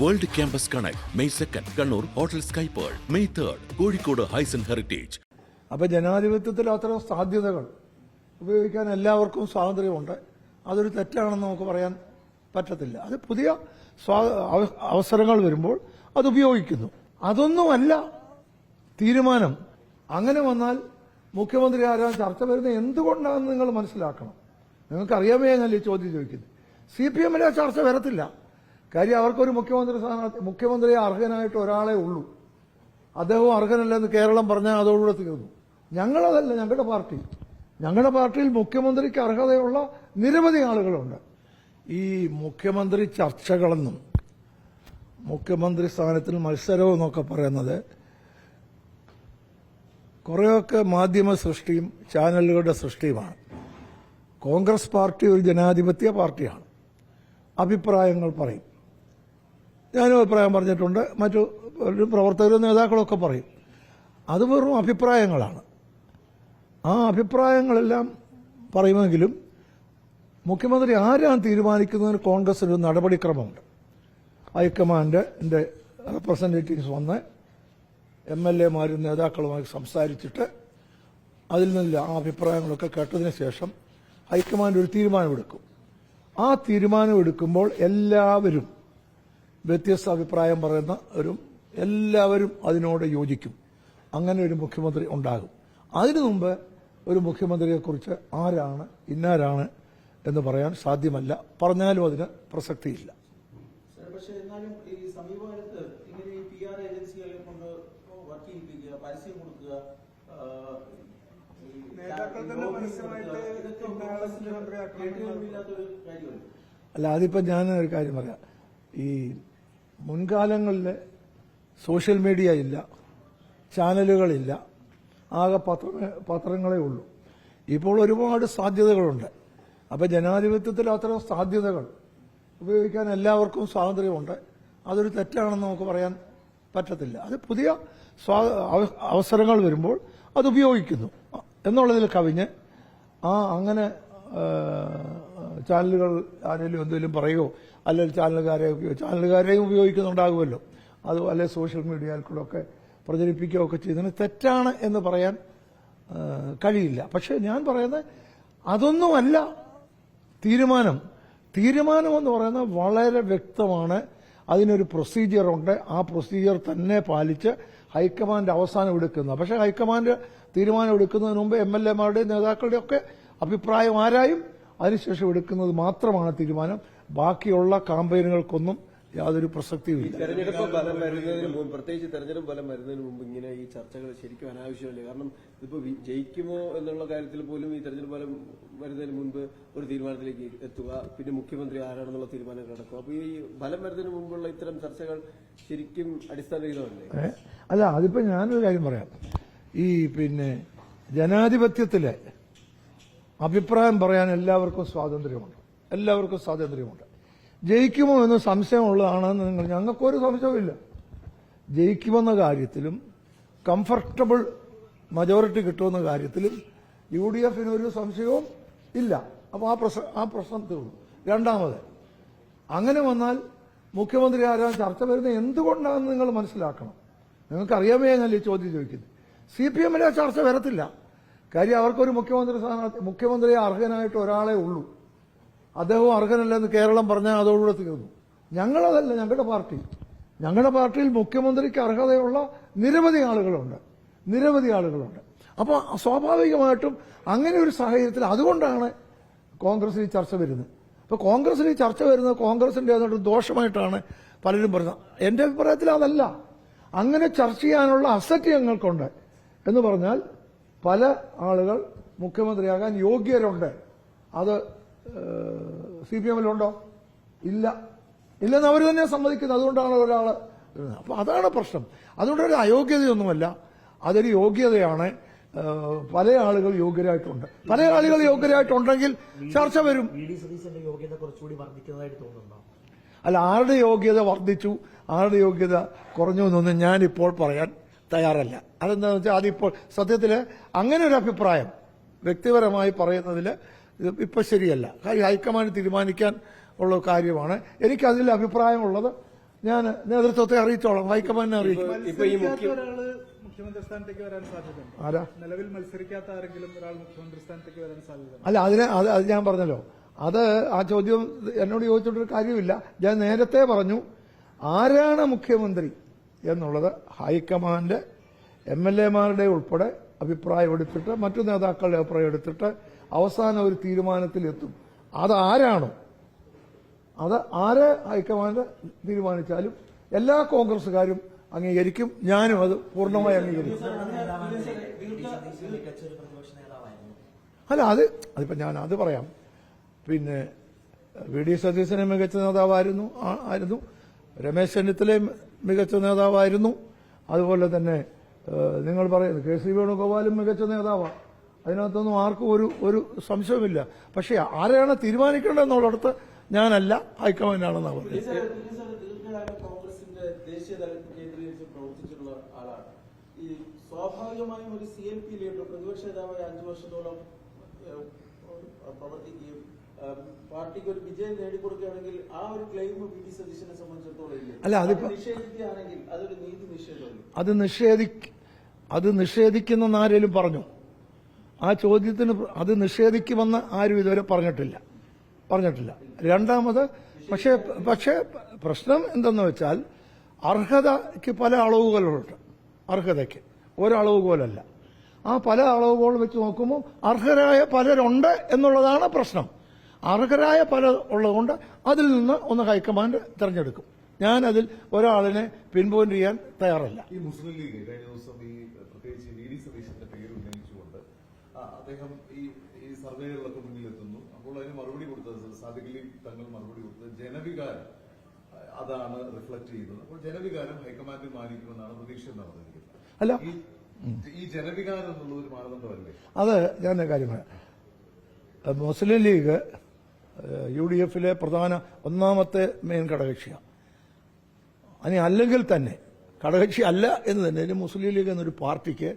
World Campus Connect, May 2nd, Kannur, Hotel Sky Pearl, May 3rd, Kozhikode Hyson Heritage. അപ്പോൾ ജനാധിപത്യത്തിൽ അത്തരം സാധ്യതകൾ ഉപയോഗിക്കാൻ എല്ലാവർക്കും സ്വാതന്ത്ര്യമുണ്ട്. അതൊരു തെറ്റാണെന്ന് നമുക്ക് പറയാൻ പറ്റത്തില്ല. അത് പുതിയ അവസരങ്ങൾ വരുമ്പോൾ അത് ഉപയോഗിക്കുന്നു. അതൊന്നുമല്ല തീരുമാനം. അങ്ങനെ വന്നാൽ മുഖ്യമന്ത്രി ആരാൻ ചർച്ച വരുന്നത് എന്തുകൊണ്ടാണെന്ന് നിങ്ങൾ മനസ്സിലാക്കണം. നിങ്ങൾക്കറിയാമേ എന്നല്ലേ ചോദ്യം ചോദിക്കുന്നത്. CPM-ലെ ആ ചർച്ച വരത്തില്ല. കാര്യം അവർക്കൊരു മുഖ്യമന്ത്രി അർഹനായിട്ട് ഒരാളെ ഉള്ളൂ. അദ്ദേഹം അർഹനല്ലെന്ന് കേരളം പറഞ്ഞാൽ അതോടുകൂടെ തീർന്നു. ഞങ്ങളതല്ല, ഞങ്ങളുടെ പാർട്ടിയിൽ മുഖ്യമന്ത്രിക്ക് അർഹതയുള്ള നിരവധി ആളുകളുണ്ട്. ഈ മുഖ്യമന്ത്രി ചർച്ചകളെന്നും മുഖ്യമന്ത്രി സ്ഥാനത്തിൽ മത്സരവും എന്നൊക്കെ പറയുന്നത് കുറേയൊക്കെ മാധ്യമ സൃഷ്ടിയും ചാനലുകളുടെ സൃഷ്ടിയുമാണ്. കോൺഗ്രസ് പാർട്ടി ഒരു ജനാധിപത്യ പാർട്ടിയാണ്. അഭിപ്രായങ്ങൾ പറയും. ഞാനും അഭിപ്രായം പറഞ്ഞിട്ടുണ്ട്, മറ്റു പ്രവർത്തകരും നേതാക്കളൊക്കെ പറയും. അത് വെറും അഭിപ്രായങ്ങളാണ്. ആ അഭിപ്രായങ്ങളെല്ലാം പറയുമെങ്കിലും മുഖ്യമന്ത്രി ആരാണ് തീരുമാനിക്കുന്നതിന് കോൺഗ്രസിന് ഒരു നടപടിക്രമമുണ്ട്. ഹൈക്കമാൻഡിന്റെ റെപ്രസെന്റേറ്റീവ്സ് വന്ന് MLA-മാരും നേതാക്കളുമായി സംസാരിച്ചിട്ട് അതിൽ നിന്നുള്ള ആ അഭിപ്രായങ്ങളൊക്കെ കേട്ടതിന് ശേഷം ഹൈക്കമാൻഡ് ഒരു തീരുമാനമെടുക്കും. ആ തീരുമാനമെടുക്കുമ്പോൾ എല്ലാവരും, വ്യത്യസ്ത അഭിപ്രായം എല്ലാവരും അതിനോട് യോജിക്കും. അങ്ങനെ ഒരു മുഖ്യമന്ത്രി ഉണ്ടാകും. അതിനു മുമ്പ് ഒരു മുഖ്യമന്ത്രിയെക്കുറിച്ച് ആരാണ് ഇന്നാരാണ് എന്ന് പറയാൻ സാധ്യമല്ല. പറഞ്ഞാലും അതിന് പ്രസക്തിയില്ല. പക്ഷേ എന്നാലും ഈ സമീപകാലത്ത് ഇങ്ങനെ ഈ PR ഏജൻസികളെ കൊണ്ട് വർക്ക് ചെയ്യിപ്പിക്കുക, പരസ്യം കൊടുക്കുക, അല്ല, അതിപ്പോ ഞാൻ ഒരു കാര്യം പറയാം. ഈ മുൻകാലങ്ങളിൽ സോഷ്യൽ മീഡിയ ഇല്ല, ചാനലുകളില്ല, ആകെ പത്രങ്ങളേ ഉള്ളൂ. ഇപ്പോൾ ഒരുപാട് സാധ്യതകളുണ്ട്. അപ്പൊ ജനാധിപത്യത്തിൽ അത്തരം സാധ്യതകൾ ഉപയോഗിക്കാൻ എല്ലാവർക്കും സ്വാതന്ത്ര്യമുണ്ട്. അതൊരു തെറ്റാണെന്ന് നമുക്ക് പറയാൻ പറ്റത്തില്ല. അത് പുതിയ അവസരങ്ങൾ വരുമ്പോൾ അത് ഉപയോഗിക്കുന്നു എന്നുള്ളതിൽ കവിഞ്ഞ് അങ്ങനെ ചാനലുകൾ ആരെങ്കിലും എന്തെങ്കിലും പറയുകയോ അല്ലെങ്കിൽ ചാനലുകാരെയും ഉപയോഗിക്കുന്നുണ്ടാകുമല്ലോ. അത് അല്ലെങ്കിൽ സോഷ്യൽ മീഡിയയിൽ കൂടെ ഒക്കെ പ്രചരിപ്പിക്കുകയോ ഒക്കെ ചെയ്യുന്നതിന് തെറ്റാണ് എന്ന് പറയാൻ കഴിയില്ല. പക്ഷെ ഞാൻ പറയുന്നത് അതൊന്നുമല്ല തീരുമാനം എന്ന് പറയുന്നത് വളരെ വ്യക്തമാണ്. അതിനൊരു പ്രൊസീജിയറുണ്ട്. ആ പ്രൊസീജിയർ തന്നെ പാലിച്ച് ഹൈക്കമാൻഡ് അവസാനം എടുക്കുന്ന. പക്ഷെ ഹൈക്കമാൻഡ് തീരുമാനം എടുക്കുന്നതിന് മുമ്പ് MLA-മാരുടെയും നേതാക്കളുടെയും ഒക്കെ അഭിപ്രായം ആരായും അതിനുശേഷം എടുക്കുന്നത് മാത്രമാണ് തീരുമാനം. ബാക്കിയുള്ള കാമ്പയിനുകൾക്കൊന്നും യാതൊരു പ്രസക്തിയുമില്ല. തെരഞ്ഞെടുപ്പ് ഫലം വരുന്നതിന് മുമ്പ്, പ്രത്യേകിച്ച് തെരഞ്ഞെടുപ്പ് ഫലം വരുന്നതിന് മുമ്പ് ഇങ്ങനെ ഈ ചർച്ചകൾ ശരിക്കും അനാവശ്യമല്ലേ? കാരണം ഇതിപ്പോ ജയിക്കുമോ എന്നുള്ള കാര്യത്തിൽ പോലും ഈ തെരഞ്ഞെടുപ്പ് ഫലം വരുന്നതിന് മുൻപ് ഒരു തീരുമാനത്തിലേക്ക് എത്തുക, പിന്നെ മുഖ്യമന്ത്രി ആരാണെന്നുള്ള തീരുമാനം കിടക്കുക. അപ്പൊ ഈ ഫലം വരുന്നതിന് മുമ്പുള്ള ഇത്തരം ചർച്ചകൾ ശരിക്കും അടിസ്ഥാനരഹിതമല്ലേ? അല്ല, അതിപ്പോ ഞാനൊരു കാര്യം പറയാം. ഈ ജനാധിപത്യത്തിലെ അഭിപ്രായം പറയാൻ എല്ലാവർക്കും സ്വാതന്ത്ര്യമുണ്ട്. ജയിക്കുമോ എന്ന് സംശയമുള്ളതാണെന്ന് ഞങ്ങൾക്കൊരു സംശയവുമില്ല. ജയിക്കുമെന്ന കാര്യത്തിലും കംഫർട്ടബിൾ മജോറിറ്റി കിട്ടുമെന്ന കാര്യത്തിലും UDF-ന് ഒരു സംശയവും ഇല്ല. അപ്പോൾ ആ പ്രശ്നം തീർന്നു. രണ്ടാമത്, അങ്ങനെ വന്നാൽ മുഖ്യമന്ത്രി ആരാൻ ചർച്ച വരുന്നത് എന്തുകൊണ്ടാണെന്ന് നിങ്ങൾ മനസ്സിലാക്കണം. നിങ്ങൾക്കറിയാമേ എന്നല്ലേ ചോദ്യം ചോദിക്കുന്നത്. CPM-ലെ ആ ചർച്ച വരത്തില്ല. കാര്യം അവർക്കൊരു മുഖ്യമന്ത്രി അർഹനായിട്ട് ഒരാളെ ഉള്ളൂ. അദ്ദേഹം അർഹനല്ലെന്ന് കേരളം പറഞ്ഞാൽ അതോടുകൂടെ തീർന്നു. ഞങ്ങളതല്ല, ഞങ്ങളുടെ പാർട്ടിയിൽ മുഖ്യമന്ത്രിക്ക് അർഹതയുള്ള നിരവധി ആളുകളുണ്ട്. അപ്പോൾ സ്വാഭാവികമായിട്ടും അങ്ങനെ ഒരു സാഹചര്യത്തിൽ അതുകൊണ്ടാണ് കോൺഗ്രസിൽ ഈ ചർച്ച വരുന്നത്. അപ്പോൾ കോൺഗ്രസിൽ ഈ ചർച്ച വരുന്നത് കോൺഗ്രസിന്റെ അതുകൊണ്ട് ദോഷമായിട്ടാണ് പലരും പറയുന്നത്. എന്റെ അഭിപ്രായത്തിൽ അതല്ല. അങ്ങനെ ചർച്ച ചെയ്യാനുള്ള അസറ്റ് ഞങ്ങൾക്കുണ്ട് എന്ന് പറഞ്ഞാൽ പല ആളുകൾ മുഖ്യമന്ത്രിയാകാൻ യോഗ്യരുണ്ട്. അത് CPM-ലുണ്ടോ? ഇല്ലെന്ന് അവർ തന്നെ സമ്മതിക്കുന്നത്. അതുകൊണ്ടാണ് ഒരാൾ. അപ്പൊ അതാണ് പ്രശ്നം. അതുകൊണ്ടൊരു അയോഗ്യതയൊന്നുമല്ല, അതൊരു യോഗ്യതയാണ്. പല ആളുകൾ യോഗ്യരായിട്ടുണ്ടെങ്കിൽ ചർച്ച വരും. അല്ല, ആരുടെ യോഗ്യത വർദ്ധിച്ചു, ആരുടെ യോഗ്യത കുറഞ്ഞു എന്നൊന്നും ഞാനിപ്പോൾ പറയാൻ തയ്യാറല്ല. അതെന്താണെന്ന് വെച്ചാൽ അതിപ്പോൾ സത്യത്തിൽ അങ്ങനെ ഒരു അഭിപ്രായം വ്യക്തിപരമായി പറയുന്നതിൽ ഇപ്പൊ ശരിയല്ല. കാര്യം ഹൈക്കമാൻഡ് തീരുമാനിക്കാൻ ഉള്ള കാര്യമാണ്. എനിക്ക് അതിൽ അഭിപ്രായമുള്ളത് ഞാൻ നേതൃത്വത്തെ അറിയിച്ചോളാം, ഹൈക്കമാൻഡിനെ അറിയിക്കും. ഇപ്പൊ ഈ ഒരാള് മുഖ്യമന്ത്രി സ്ഥാനത്തേക്ക് വരാൻ സാധ്യതയുണ്ട്. ആരാ? നിലവിൽ മത്സരിക്കാത്ത ആരെങ്കിലും ഒരാൾ മുഖ്യമന്ത്രി സ്ഥാനത്തേക്ക് വരാൻ സാധ്യതയുണ്ട്. അല്ല, അത് ഞാൻ പറഞ്ഞല്ലോ. ആ ചോദ്യം എന്നോട് ചോദിച്ചിട്ടൊരു കാര്യമില്ല. ഞാൻ നേരത്തെ പറഞ്ഞു, ആരാണ് മുഖ്യമന്ത്രി എന്നുള്ളത് ഹൈക്കമാൻഡ് MLA-മാരുടെ ഉൾപ്പെടെ അഭിപ്രായം എടുത്തിട്ട്, മറ്റു നേതാക്കളുടെ അഭിപ്രായം എടുത്തിട്ട് അവസാനം ഒരു തീരുമാനത്തിലെത്തും. അതാരാണോ, അത് ആര് ഹൈക്കമാൻഡ് തീരുമാനിച്ചാലും എല്ലാ കോൺഗ്രസുകാരും അംഗീകരിക്കും. ഞാനും അത് പൂർണ്ണമായി അംഗീകരിക്കും. അല്ല, അതിപ്പോ ഞാൻ അത് പറയാം. പിന്നെ VD സതീശനെ മികച്ച നേതാവായിരുന്നു. രമേശ് ചെന്നിത്തലയും മികച്ച നേതാവായിരുന്നു. അതുപോലെ തന്നെ നിങ്ങൾ പറയുന്നത് KC വേണുഗോപാലും മികച്ച നേതാവാണ്. അതിനകത്തൊന്നും ആർക്കും ഒരു സംശയമില്ല. പക്ഷേ ആരെയാണ് തീരുമാനിക്കേണ്ടതെന്നുള്ളിടത്ത് ഞാനല്ല, ഹൈക്കമാൻഡാണെന്നാണ് പറഞ്ഞത്. ദീർഘകാലം കോൺഗ്രസിന്റെ ദേശീയ തലത്തിൽ കേന്ദ്രീകരിച്ച് പ്രവർത്തിച്ചിട്ടുള്ള ആളാണ്. ഈ സ്വാഭാവികമായും ഒരു CLP ലീഡർ പ്രതിപക്ഷ നേതാവായി 5 വർഷത്തോളം പ്രവർത്തിക്കുകയും പാർട്ടിക്ക് ഒരു വിജയം നേടിക്കൊടുക്കുകയാണെങ്കിൽ ആ ഒരു ക്ലെയിം VD സതീശനെ സംബന്ധിച്ചിടത്തോളം നിഷേധിക്കുകയാണെങ്കിൽ അതൊരു നീതി നിഷേധമല്ലേ? അത് നിഷേധിക്കുന്ന ആരെങ്കിലും പറഞ്ഞു? ആ ചോദ്യത്തിന് അത് നിഷേധിക്കുമെന്ന് ആരും ഇതുവരെ പറഞ്ഞിട്ടില്ല. രണ്ടാമത് പക്ഷേ പ്രശ്നം എന്തെന്ന് വെച്ചാൽ, അർഹതയ്ക്ക് പല അളവുകളുണ്ട്. അർഹതയ്ക്ക് ഒരളവുകോലല്ല. ആ പല അളവുകോൾ വെച്ച് നോക്കുമ്പോൾ അർഹരായ പലരുണ്ട് എന്നുള്ളതാണ് പ്രശ്നം. അർഹരായ പലർ ഉള്ളതുകൊണ്ട് അതിൽ നിന്ന് ഒന്ന് ഹൈക്കമാൻഡ് തെരഞ്ഞെടുക്കും. ഞാൻ അതിൽ ഒരാളിനെ പിൻപോയിന്റ് ചെയ്യാൻ തയ്യാറല്ല. ഈ മുസ്ലിം ലീഗ് കഴിഞ്ഞ ദിവസം പ്രത്യേകിച്ച് VD സതീശന്റെ പേര് ഉന്നയിച്ചുകൊണ്ട് അദ്ദേഹം ഈ സർവേകളിലൊക്കെ മുന്നിലെത്തുന്നു. അപ്പോൾ അതിന് മറുപടി കൊടുത്തത് സാദിഖ് അലി തങ്ങൾ മറുപടി കൊടുത്തത് ജനവികാരം അതാണ് റിഫ്ലക്ട് ചെയ്യുന്നത്. അപ്പോൾ ജനവികാരം ഹൈക്കമാൻഡ് മാനിക്കുമെന്നാണ് പ്രതീക്ഷ നടന്നിരിക്കുന്നത്. അല്ല, ഈ ജനവികാരം എന്നുള്ള ഒരു മാനദണ്ഡമല്ലേ? അത് ഞാൻ കാര്യമാണ്. മുസ്ലിം ലീഗ് UDF-ലെ ഒന്നാമത്തെ മെയിൻ ഘടകകക്ഷിയാണ്. അല്ലെങ്കിൽ തന്നെ ഘടകകക്ഷി അല്ല എന്ന് തന്നെ മുസ്ലിം ലീഗ് എന്നൊരു പാർട്ടിക്ക്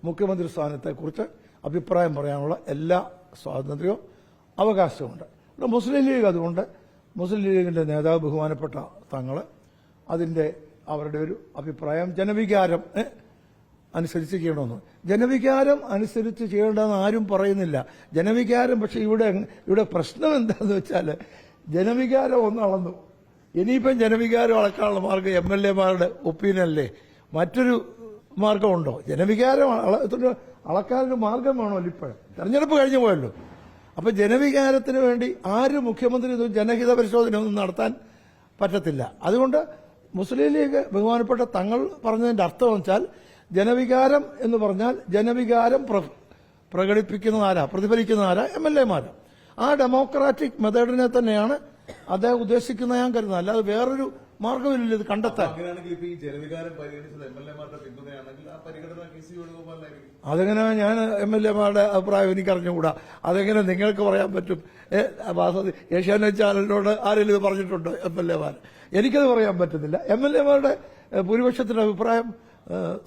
മുഖ്യമന്ത്രി സ്ഥാനത്തെക്കുറിച്ച് അഭിപ്രായം പറയാനുള്ള എല്ലാ സ്വാതന്ത്ര്യവും അവകാശവുമുണ്ട്. മുസ്ലിം ലീഗ് അതുകൊണ്ട് മുസ്ലിം ലീഗിന്റെ നേതാവ് ബഹുമാനപ്പെട്ട തങ്ങൾ അവരുടെ ഒരു അഭിപ്രായം ജനവികാരം അനുസരിച്ച് ചെയ്യണമെന്ന്. ജനവികാരം അനുസരിച്ച് ചെയ്യേണ്ടതെന്ന് ആരും പറയുന്നില്ല. ജനവികാരം പക്ഷെ ഇവിടെ പ്രശ്നം എന്താണെന്ന് വെച്ചാൽ, ജനവികാരം ഒന്ന് അളന്നു. ഇനിയിപ്പം ജനവികാരം അളക്കാനുള്ള മാർഗം MLA-മാരുടെ ഒപ്പീനിയനല്ലേ? മറ്റൊരു മാർഗമുണ്ടോ? ജനവികാരം അളക്കാനൊരു മാർഗം വേണമല്ലോ. ഇപ്പോഴും തെരഞ്ഞെടുപ്പ് കഴിഞ്ഞു പോയല്ലോ. അപ്പൊ ജനവികാരത്തിന് വേണ്ടി ആര് മുഖ്യമന്ത്രി ജനഹിത പരിശോധന ഒന്നും നടത്താൻ പറ്റത്തില്ല. അതുകൊണ്ട് മുസ്ലിം ലീഗ് ബഹുമാനപ്പെട്ട തങ്ങൾ പറഞ്ഞതിന്റെ അർത്ഥം വെച്ചാൽ, ജനവികാരം എന്ന് പറഞ്ഞാൽ ജനവികാരം പ്രതിഫലിക്കുന്നതാരാ? MLA-മാരാ. ആ ഡെമോക്രാറ്റിക് മെത്തേഡിനെ തന്നെയാണ് അദ്ദേഹം ഉദ്ദേശിക്കുന്ന ഞാൻ കരുതുന്നത്. അല്ലാതെ വേറൊരു മാർഗമില്ല ഇത് കണ്ടെത്താൻ. അങ്ങനെയാണെങ്കിൽ ഇപ്പൊ ഈ ജനവികാരം പരിഗണിച്ചത് MLA-മാരുടെ പിന്തുണയാണെങ്കിൽ ആ പരിഗണന KC വേണുഗോപാലിനായിരിക്കും. അതെങ്ങനെ ഞാൻ MLA-മാരുടെ അഭിപ്രായം എനിക്ക് അറിഞ്ഞുകൂടാ. അതെങ്ങനെ നിങ്ങൾക്ക് പറയാൻ പറ്റും? ഏഷ്യാനെറ്റ് ചാനലിനോട് ആരെങ്കിലും ഇത് പറഞ്ഞിട്ടുണ്ടോ MLA-മാർ? എനിക്കത് പറയാൻ പറ്റുന്നില്ല. MLA-മാരുടെ ഭൂരിപക്ഷത്തിന്റെ അഭിപ്രായം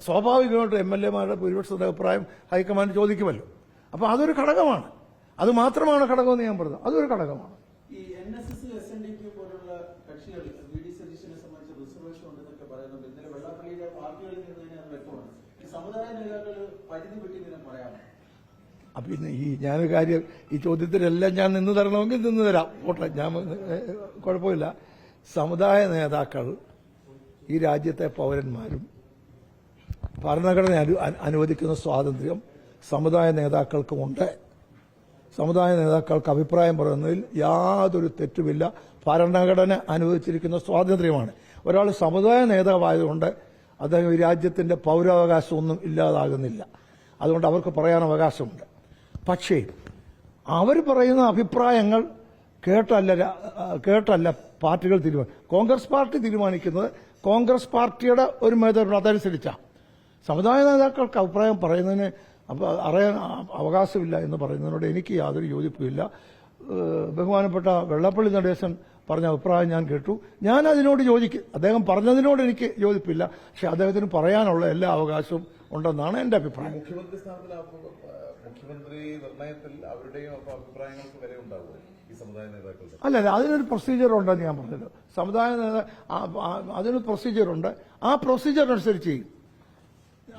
സ്വാഭാവികമായിട്ട് MLA-മാരുടെ ഭൂരിപക്ഷത്തിന്റെ അഭിപ്രായം ഹൈക്കമാൻഡ് ചോദിക്കുമല്ലോ. അപ്പൊ അതൊരു ഘടകമാണ്. അത് മാത്രമാണ് ഘടകമെന്ന് ഞാൻ പറഞ്ഞത്. അതൊരു ഘടകമാണ്. ഈ NSS, SNDP പോലുള്ള കക്ഷികൾ VD സതീശനെ സംബന്ധിച്ച് റിസർവേഷൻ ഉണ്ടെന്നൊക്കെ പറയുന്നുണ്ട്. ഇന്നലെ വെള്ളാപ്പള്ളിയുടെ പാർട്ടികളിൽ നിന്ന് തന്നെ അത് വ്യക്തമാണ്. സമുദായ നേതാക്കൾ പരിധി വിട്ട് ഇതിനെ പറയാമോ? പിന്നെ ഞാനൊരു കാര്യം, ഈ ചോദ്യത്തിലെല്ലാം ഞാൻ നിന്ന് തരണമെങ്കിൽ നിന്ന് തരാം. ഓട്ടെ, ഞാൻ കുഴപ്പമില്ല. സമുദായ നേതാക്കൾ ഈ രാജ്യത്തെ പൗരന്മാരും ഭരണഘടന അനുവദിക്കുന്ന സ്വാതന്ത്ര്യം സമുദായ നേതാക്കൾക്കുമുണ്ട്. സമുദായ നേതാക്കൾക്ക് അഭിപ്രായം പറയുന്നതിൽ യാതൊരു തെറ്റുമില്ല. ഭരണഘടന അനുവദിച്ചിരിക്കുന്ന സ്വാതന്ത്ര്യമാണ്. ഒരാൾ സമുദായ നേതാവായതുകൊണ്ട് അദ്ദേഹം ഈ രാജ്യത്തിന്റെ പൗരാവകാശമൊന്നും ഇല്ലാതാകുന്നില്ല. അതുകൊണ്ട് അവർക്ക് പറയാൻ അവകാശമുണ്ട്. പക്ഷേ അവർ പറയുന്ന അഭിപ്രായങ്ങൾ കേട്ടല്ല പാർട്ടികൾ കോൺഗ്രസ് പാർട്ടി തീരുമാനിക്കുന്നത് കോൺഗ്രസ് പാർട്ടിയുടെ ഒരു മെത്തേഡ് അതനുസരിച്ചാണ്. സമുദായ നേതാക്കൾക്ക് അഭിപ്രായം പറയുന്നതിന് അറിയാൻ അവകാശമില്ല എന്ന് പറയുന്നതിനോട് എനിക്ക് യാതൊരു യോജിപ്പുമില്ല. ബഹുമാനപ്പെട്ട വെള്ളാപ്പള്ളി നടേശൻ പറഞ്ഞ അഭിപ്രായം ഞാൻ കേട്ടു. ഞാൻ അതിനോട് അദ്ദേഹം പറഞ്ഞതിനോട് എനിക്ക് യോജിപ്പില്ല. പക്ഷെ അദ്ദേഹത്തിന് പറയാനുള്ള എല്ലാ അവകാശവും ഉണ്ടെന്നാണ് എന്റെ അഭിപ്രായം. മുഖ്യമന്ത്രി സ്ഥാനത്തിൽ മുഖ്യമന്ത്രി നിർണയത്തിൽ അവരുടെയും അഭിപ്രായങ്ങൾക്ക് വില ഉണ്ടാവുമോ? ഈ സമുദായ നേതാക്കളുടെ? അല്ലല്ല, അതിനൊരു പ്രൊസീജിയർ ഉണ്ടെന്ന് ഞാൻ പറഞ്ഞല്ലോ. സമുദായ അതിനൊരു പ്രൊസീജിയറുണ്ട്. ആ പ്രൊസീജിയർ അനുസരിച്ച് ചെയ്യും.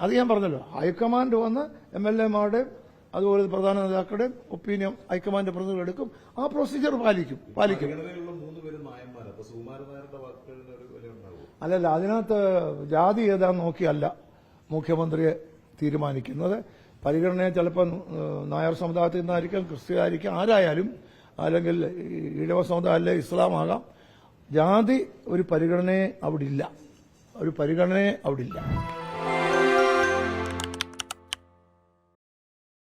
അത് ഞാൻ പറഞ്ഞല്ലോ. ഹൈക്കമാൻഡ് വന്ന് MLA-മാരുടെയും അതുപോലെ പ്രധാന നേതാക്കളുടെയും ഒപ്പീനിയൻ ഹൈക്കമാൻഡ് പ്രതിനിധികൾ എടുക്കും. ആ പ്രൊസീജിയർ പാലിക്കും. പരിഗണനയിലുള്ള 3 പേര് നായന്മാർ. അപ്പൊ സുകുമാരൻ നായരുടെ വാക്കുകളിന് ഒരു വില ഉണ്ടാവും? അല്ലല്ല, അതിനകത്ത് ജാതി ഏതാന്ന് നോക്കിയല്ല മുഖ്യമന്ത്രിയെ തീരുമാനിക്കുന്നത്. പരിഗണനയെ ചിലപ്പോൾ നായർ സമുദായത്തിൽ നിന്നായിരിക്കാം, ക്രിസ്ത്യാനിയായിരിക്കാം, ആരായാലും, അല്ലെങ്കിൽ ഈഴവ സമുദായം അല്ലെ ഇസ്ലാം ആകാം. ജാതി ഒരു പരിഗണനയെ അവിടെ ഇല്ല.